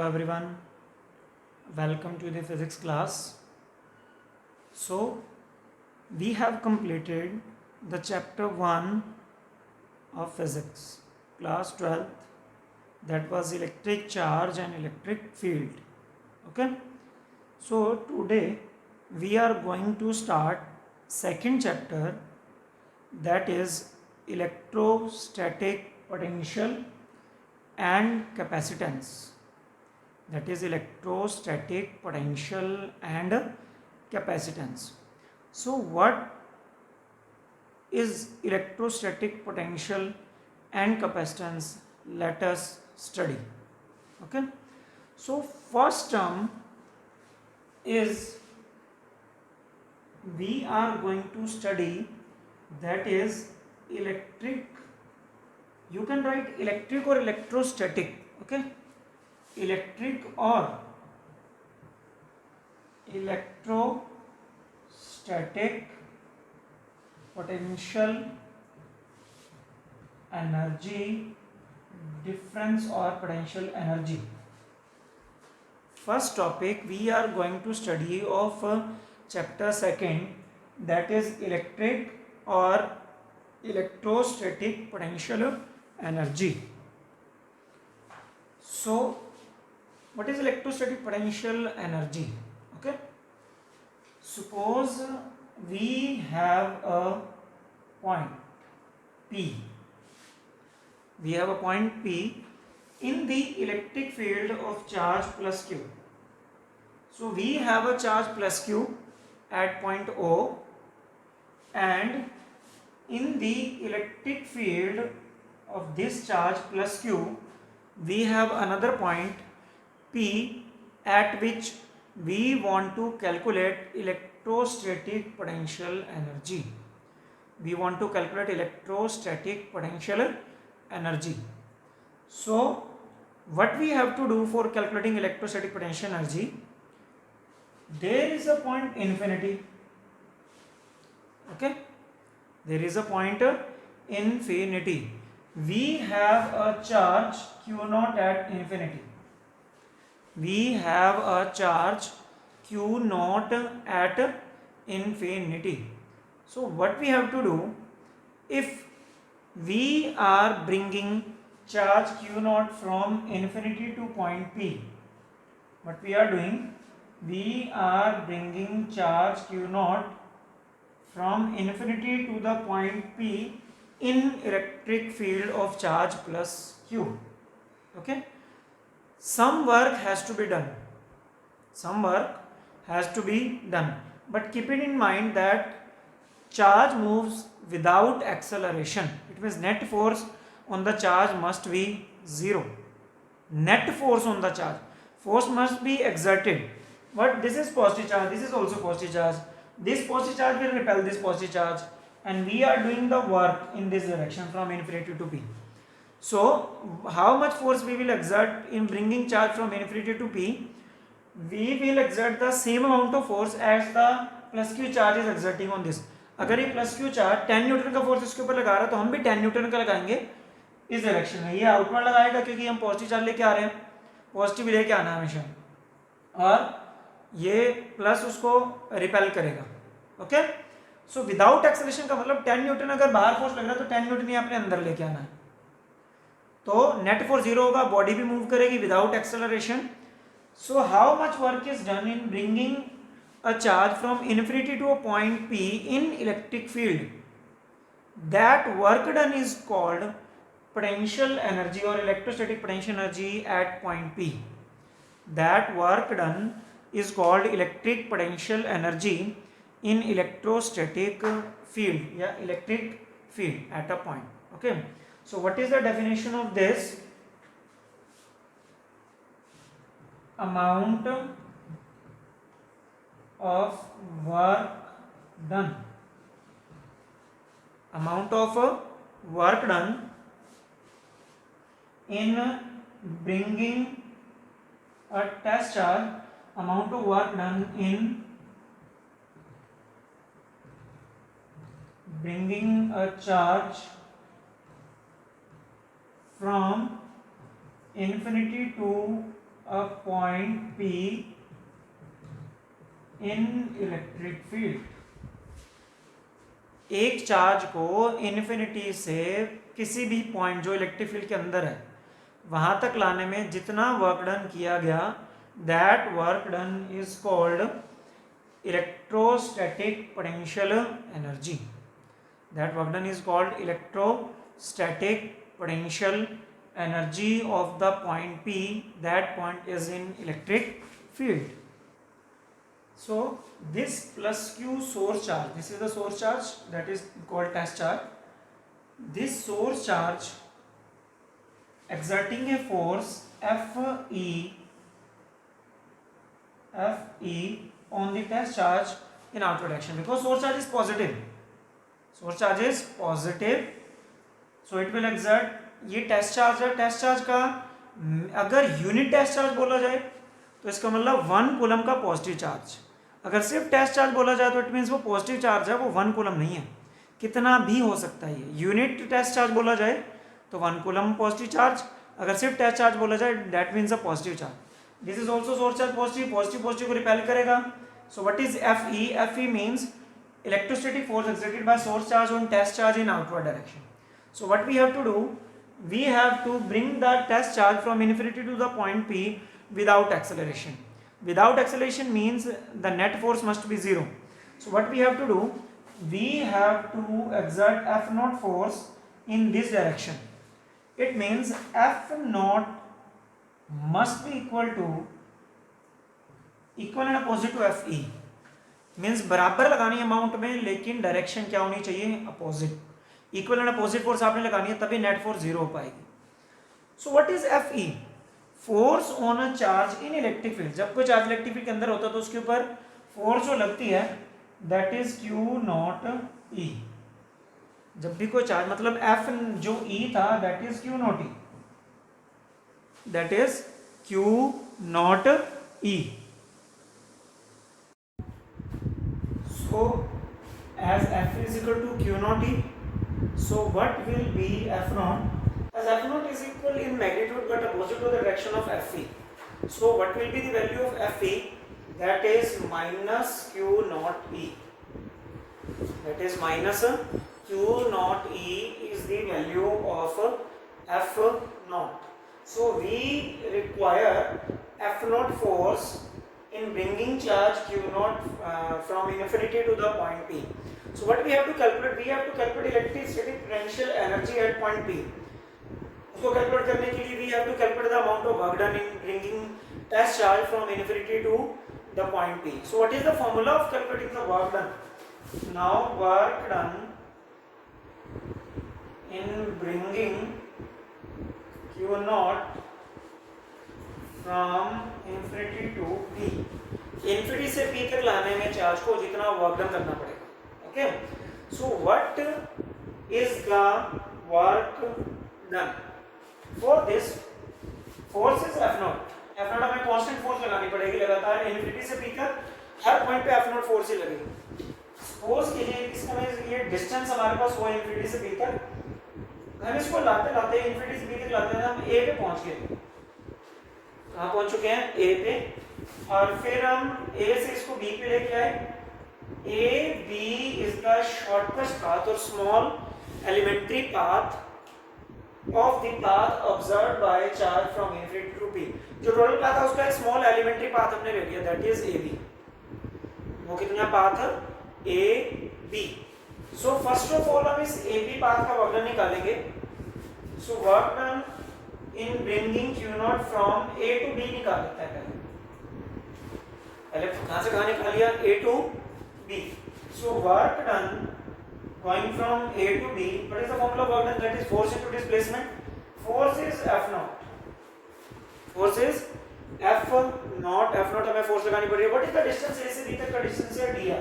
everyone, welcome to the physics class. So we have completed the chapter 1 of physics, class 12th, that was electric charge and electric field. Okay, so today we are going to start second chapter, that is electrostatic potential and capacitance. That is electrostatic potential and capacitance. So what is electrostatic potential and capacitance? Let us study. Okay, so first term is we are going to study, that is electric. You can write electric or electrostatic. Okay, electric or electrostatic potential energy difference or potential energy. First topic we are going to study of chapter 2nd, that is electric or electrostatic potential energy. So what is electrostatic potential energy? Okay, suppose we have a point P. We have a point P in the electric field of charge plus Q. So we have a charge plus Q at point O, and in the electric field of this charge plus Q we have another point P at which we want to calculate electrostatic potential energy. We want to calculate electrostatic potential energy. So what we have to do for calculating electrostatic potential energy, there is a point infinity. Okay, there is a point infinity. We have a charge Q0 at infinity. We have a charge Q0 at infinity. So what we have to do, if we are bringing charge Q0 from infinity to point P, what we are doing, we are bringing charge Q0 from infinity to the point P in electric field of charge plus Q. Okay, some work has to be done. Some work has to be done. But keep it in mind that charge moves without acceleration. It means net force on the charge must be zero. Net force on the charge. Force must be exerted. But this is positive charge. This is also positive charge. This positive charge will repel this positive charge. And we are doing the work in this direction from infinity to P. So how much force we will exert in bringing charge from infinity to P? We will exert the same amount of force as the plus Q charge is exerting on this. अगर ये plus Q charge 10 Newton का force इसके ऊपर लगा रहा है तो हम भी 10 न्यूटन का लगाएंगे इस डायरेक्शन में. ये आउटवर्ड लगाएगा क्योंकि हम पॉजिटिव चार्ज लेके आ रहे हैं, पॉजिटिव लेके आना है हमेशा, और ये प्लस उसको रिपेल करेगा. ओके, सो विदाउट एक्सेलरेशन का मतलब 10 न्यूटन अगर बाहर फोर्स लग रहा है तो 10 न्यूटन ही अपने अंदर लेके आना है. तो नेट फोर्स जीरो होगा, बॉडी भी मूव करेगी without acceleration. So how much work is done in bringing a charge from infinity to a point P in electric field? That work done is called potential energy or electrostatic potential energy at point P. That work done is called electric potential energy in electrostatic field. Yeah, electric field at a point. Okay. So what is the definition of this? Amount of work done. Amount of work done in bringing a test charge. Amount of work done in bringing a charge from infinity to a point P in electric field. एक charge को infinity से किसी भी point जो electric field के अंदर है वहां तक लाने में जितना वर्क डन किया गया, that work done is called electrostatic potential energy. That work done is called electrostatic potential energy of the point P. That point is in electric field. So this plus Q source charge, this is the source charge that is called test charge. This source charge exerting a force Fe on the test charge in outward direction, because source charge is positive. Source charge is positive. So it will exert, ये test charge है. Test charge का अगर unit test charge बोला जाए तो इसका मतलब 1 coulomb का पॉजिटिव चार्ज. अगर सिर्फ टेस्ट चार्ज बोला जाए तो इट मीन्स वो पॉजिटिव चार्ज है, वो 1 कूलम नहीं है, कितना भी हो सकता है. यूनिट टेस्ट चार्ज बोला जाए तो 1 कूलम पॉजिटिव चार्ज, अगर सिर्फ टेस्ट चार्ज बोला जाए that means a positive charge. This is also source charge positive, positive positive को रिपेल करेगा. So what is Fe? Fe means electrostatic force exerted by source charge on test charge in outward direction. So what we have to do, we have to bring the test charge from infinity to the point P without acceleration. Without acceleration means the net force must be 0. So what we have to do, we have to exert F naught force in this direction. It means F naught must be equal and opposite to Fe. Means बराबर लगानी है amount में, लेकिन direction क्या होनी चाहिए, opposite. Equal and opposite force आपने लगानी है, तभी नेट फोर्स 0 हो पाएगी. सो what is Fe? Force on a charge in electric field. जब कोई चार्ज इलेक्ट्रिक फील्ड के अंदर होता है तो उसके ऊपर फोर्स जो लगती है that is Q naught E. जब भी कोई चार्ज, मतलब F जो E था that is Q naught E, that is Q naught E. So as F is equal to Q naught E, so what will be F naught? As F naught is equal in magnitude but opposite to the direction of Fe. So what will be the value of Fe? That is minus Q naught E. That is minus Q naught E is the value of F naught. So we require F naught force in bringing charge Q naught from infinity to the point P. So what we have to calculate? We have to calculate electrostatic potential energy at point P. उसको calculate करने के लिए we have to calculate the amount of work done in bringing test charge from infinity to the point P. So what is the formula of calculating the work done? Now work done in bringing Q naught from infinity to P. infinity से P तक लाने में charge को जितना work done करना पड़ेगा. Okay, so what is the work done? For this force is F naught. F naught हमें constant force लगानी पड़ेगी लगातार इन्फिनिटी से P तक, हर पॉइंट पे F naught फोर्स ही लगेगी. सपोज कीजिए इसका ये डिस्टेंस हमारे पास हुआ इन्फिनिटी से B तक, हम इसको लाते लाते इन्फिनिटी से B तक लाते हैं, हम A पे पहुंच गए. कहाँ पहुंच चुके हैं? A पे. और फिर हम A से इसको B पे लेके आए. AB is the shortest path or small elementary path of the path observed by charge from infinity to P. जो टोटल पाथ है उसका एक स्मॉल एलिमेंट्री पाथ हमने ले लिया, दैट इज AB. वो कितना पाथ है? AB. So first of all हम इस AB पाथ का वर्क डन निकालेंगे. So work done in bringing Q naught from A to B निकाल लेते हैं. पहले कहाँ से कहाँ निकाल लिया? A to B. So work done going from A to B. What is the formula of work done? That is force into displacement. Force is F naught. Force is F naught. F naught हमें force लगानी पड़ेगी. What is the distance A से B तक का distance है dr.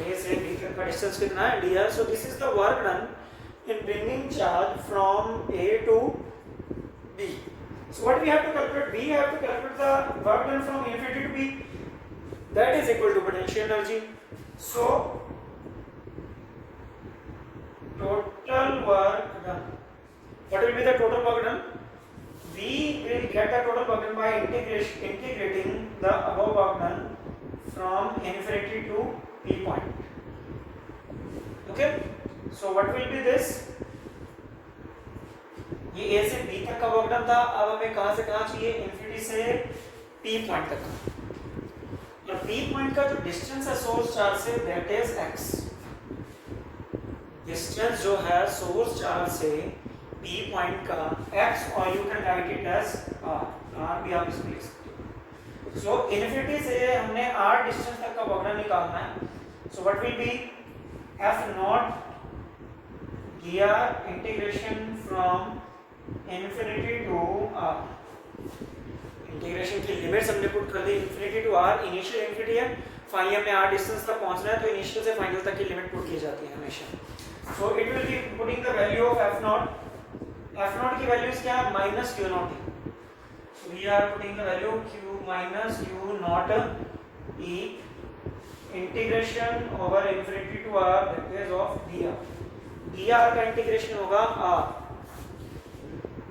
A से B तक का distance कितना है? dr. So this is the work done in bringing charge from A to B. So what we have to calculate? We have to calculate the work done from infinity to B. That is equal to potential energy. So total work done. What will be the total work done? We will get the total work done integrating the above work done from infinity to P point. Okay, so what will be this? ये A से B तक का work done था, अब हमें कहां से कहां चाहिए? इन्फिनिटी से P पॉइंट तक। और P पॉइंट का जो डिस्टेंस है सोर्स चार्ज से दैट इज x। डिस्टेंस जो है सोर्स चार्ज से P पॉइंट का x, और you can write it as r भी आप इसमें लिख सकते हो। सो इन्फिनिटी से हमने r डिस्टेंस तक का वर्क डन निकालना है। So what will be f not dr integration from infinity to r। Integration की लिमिट्स हमने पुट कर दी infinity to r। Initial infinity है, फाइनली हमें r डिस्टेंस तक पहुंचना है, तो इनिशियल से फाइनल तक की लिमिट पुट की जाती है हमेशा। So it will be putting the value of f naught की वैल्यूज क्या है? Minus q naught. We are putting the value q minus q naught e integration over infinity to r that is of dr। dr का integration होगा r।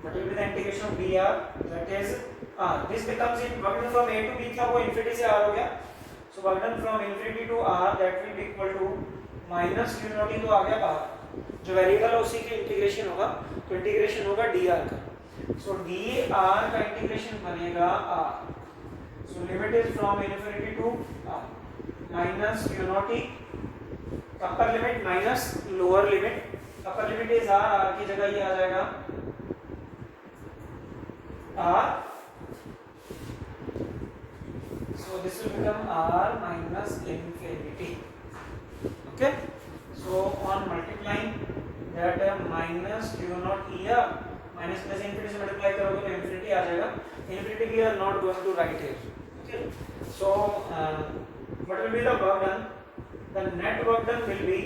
What will be the integration of dr? That is r. This becomes it work done from a to b था, वो infinity से r हो गया। So work done from infinity to r that will be equal to minus q naught ही तो आ गया r। जो variable है उसी के इंटीग्रेशन होगा, तो इंटीग्रेशन होगा dr का। So dr का इंटीग्रेशन बनेगा r। So limit is from infinity to r minus q naught e, upper limit minus lower limit। upper limit is r, r की जगह ये आ जाएगा r, so this will become r minus infinity। okay, so on multiplying that minus q naught e, minus plus infinity से multiply करोगे तो infinity आ जाएगा। infinity we are not going to write here। okay, so what will be the work done? the net work done will be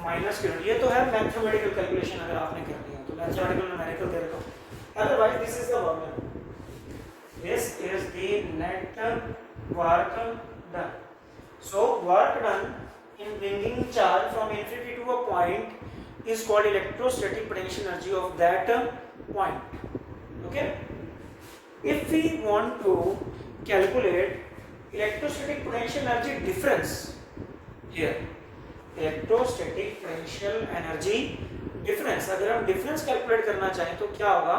minus q naught। ये तो है mathematical calculation, अगर आपने करनी हो तो मैथमेटिकल न्यूमेरिकल दे रखा, otherwise this is the work done। This is the net work done। So work done in bringing charge from infinity to a point is called electrostatic potential energy of that point। okay, if we want to calculate electrostatic potential energy difference here, electrostatic potential energy difference, अगर हम difference calculate करना चाहें तो क्या होगा?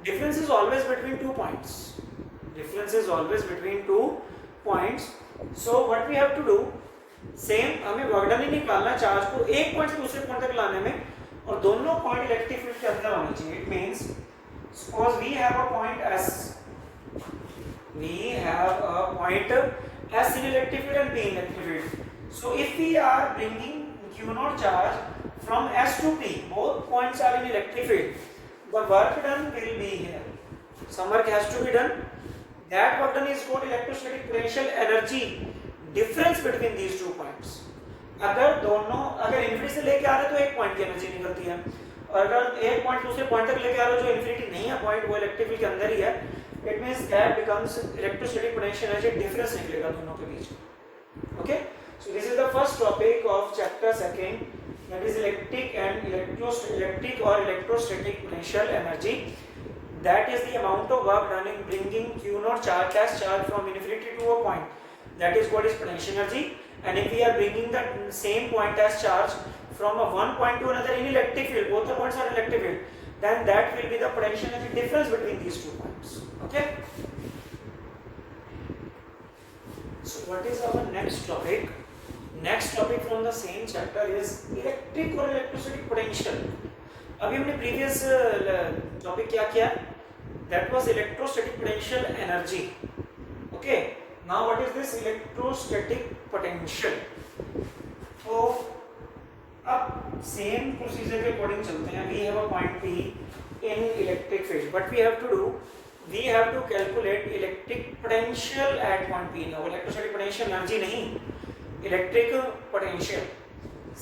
Difference is always between 2 points। difference is always between 2 points। so what we have to do, same हमें work done ही निकालना charge को एक पॉइंट से दूसरे पॉइंट तक लाने में, और दोनों पॉइंट इलेक्ट्रिक फील्ड के अंदर होने चाहिए। It means suppose we have a point s, we have a point s in electric field and b in electric field। so if we are bringing q naught charge from s to p, both points are in electric field, the work done will be here, some work has to be done। that work done is called electrostatic potential energy difference between these 2 points। अगर infinity से लेके आ रहे तो एक point की energy निकलती है, और अगर एक पॉइंट दूसरे पॉइंट तक लेके आ रहे हो जो इन्फिनिटी नहीं है पॉइंट, वो इलेक्ट्रिक फील्ड के अंदर ही है, it means that becomes electrostatic potential energy difference निकलेगा दोनों के बीच। Okay, so this is the first topic of chapter second, that is electric और electrostatic potential energy. that is the amount of work done in bringing q naught charge as charge from infinity to a point, that is called as potential energy। and if we are bringing the same point as charge from a one point to another in electric field, both the points are electric field, then that will be the potential energy difference between these 2 points। okay, so what is our next topic? next topic from the same chapter is electric or electrostatic potential। अभी हमने previous topic क्या किया? That was electrostatic potential energy. Okay, now what is this electrostatic potential? तो अब same procedure के according चलते हैं। We have a point P in electric field, but we have to do, we have to calculate electric potential at point P। Now electrostatic potential energy नहीं, electric potential.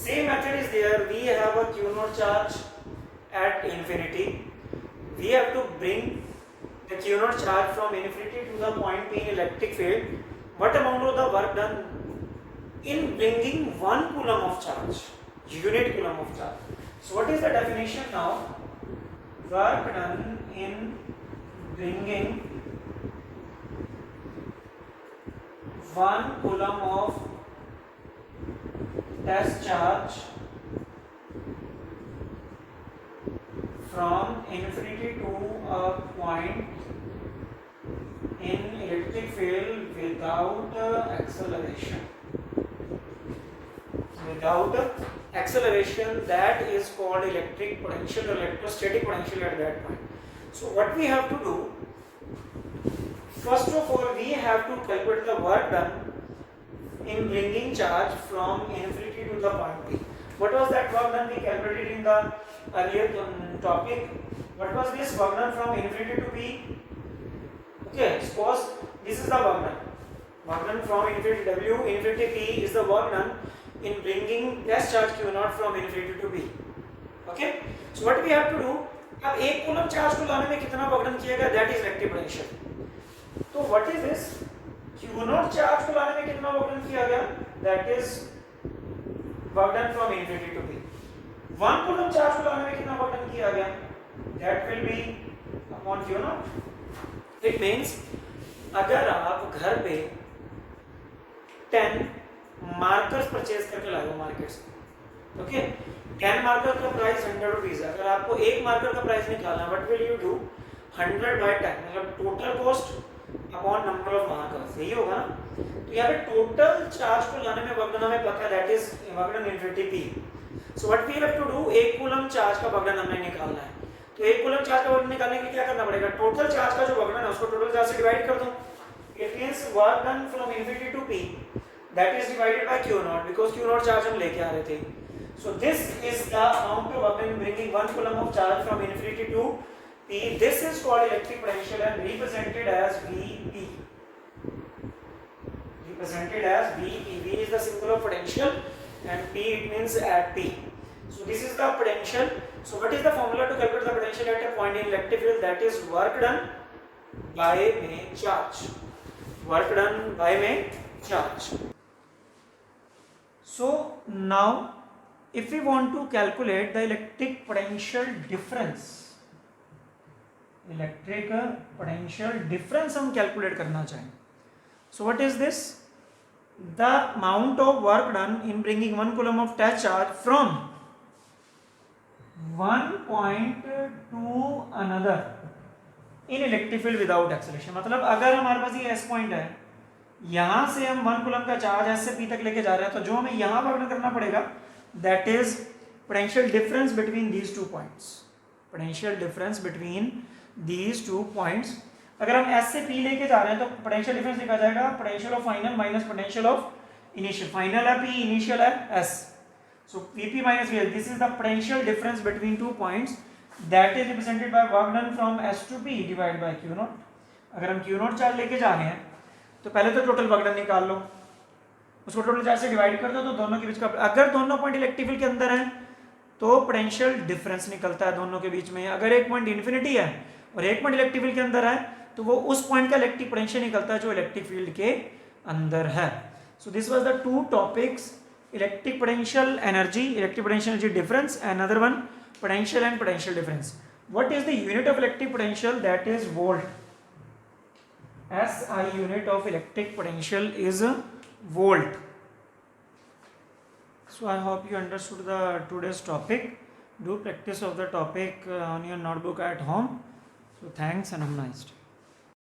Same method is there. We have a q naught charge at infinity, we have to bring the q naught charge from infinity to the point P in electric field. What amount of the work done in bringing 1 coulomb of charge, unit coulomb of charge? So what is the definition now? Work done in bringing 1 coulomb of test charge from infinity to a point in electric field without acceleration. Without acceleration, that is called electric potential or electrostatic potential at that point. So what we have to do, first of all we have to calculate the work done in bringing charge from infinity to the point P. What was that work done we calculated in the earlier topic? What was this work done from infinity to P? Okay, suppose this is the work done. Work done from infinity W infinity P is the work done in bringing test charge Q naught from infinity to P. Okay, so what we have to do, अब एक coulomb charge को लाने में कितना work done किया गया, that is electric potential. तो what is this, Q naught charge को लाने में कितना वर्क डन किया गया, that is work done from infinity to P. 1 coulomb charge को लाने में कितना वर्क डन किया गया, that will be upon Q naught. It means अगर आप घर पे 10 मार्कर्स परचेज करके लाए हो मार्केट से, ओके, 10 मार्कर का प्राइस 100 रुपीज है. अगर आपको एक मार्कर का प्राइस निकालना है, what will you do, 100 by 10 मतलब total cost upon number of markers, यही होगा ना. तो यहाँ पे टोटल चार्ज को लाने में वर्क डन हमें पता है, that is work done infinity P. So what we have to do, एक कूलम चार्ज का वर्क डन हमें निकालना है. तो एक कूलम चार्ज का वर्क डन निकालने के लिए क्या करना पड़ेगा, टोटल चार्ज का जो वर्क डन है उसको टोटल चार्ज से डिवाइड कर दो. It means work done from infinity to P that is divided by Q naught because Q naught charge हम लेके आ रहे थे. So this is the amount of work done bringing 1 coulomb of charge from infinity to P. This is called electric potential and represented as Vp. Represented as Vp. V is the symbol of potential and P it means at P. So this is the potential. So what is the formula to calculate the potential at a point in electric field, that is work done by main charge. Work done by main charge. So now if we want to calculate the electric potential difference, electric potential difference हम calculate करना चाहें, so what is this, the amount of work done in bringing 1 coulomb of test charge from one point to another in electric field without acceleration. मतलब अगर हमारे पास ये S point है, यहाँ से हम 1 कूलम का चार्ज S से P तक लेके जा रहे हैं, तो जो हमें यहाँ वर्क डन करना पड़ेगा, that is potential difference between these two points. Potential difference between these two points. अगर हम S से P लेके जा रहे हैं तो पोटेंशियल डिफरेंस लिखा जाएगा potential of final minus potential of initial. Final है P, इनिशियल है S. So Vp minus VL, this is the potential difference between two points that is represented by work done from S to P divide by Q naught. अगर हम Q naught charge लेके जा रहे हैं तो पहले तो टोटल वर्क डन निकाल लो, उसको टोटल चार्ज से डिवाइड कर दो, तो दोनों के बीच का, अगर दोनों पॉइंट इलेक्ट्रिक फील्ड के अंदर हैं तो पोटेंशियल डिफरेंस निकलता है दोनों के बीच में. अगर एक पॉइंट इन्फिनिटी है और एक पॉइंट इलेक्ट्रिक फील्ड के अंदर है तो वो उस पॉइंट का इलेक्ट्रिक पोटेंशियल निकलता है जो इलेक्ट्रिक फील्ड के अंदर है. So this was the two topics, electric potential energy, electric potential energy difference, another one potential and potential difference. What is the unit of electric potential, that is volt. SI unit of electric potential is volt. So I hope you understood the today's topic. Do practice of the topic on your notebook at home. So thanks and have a nice day.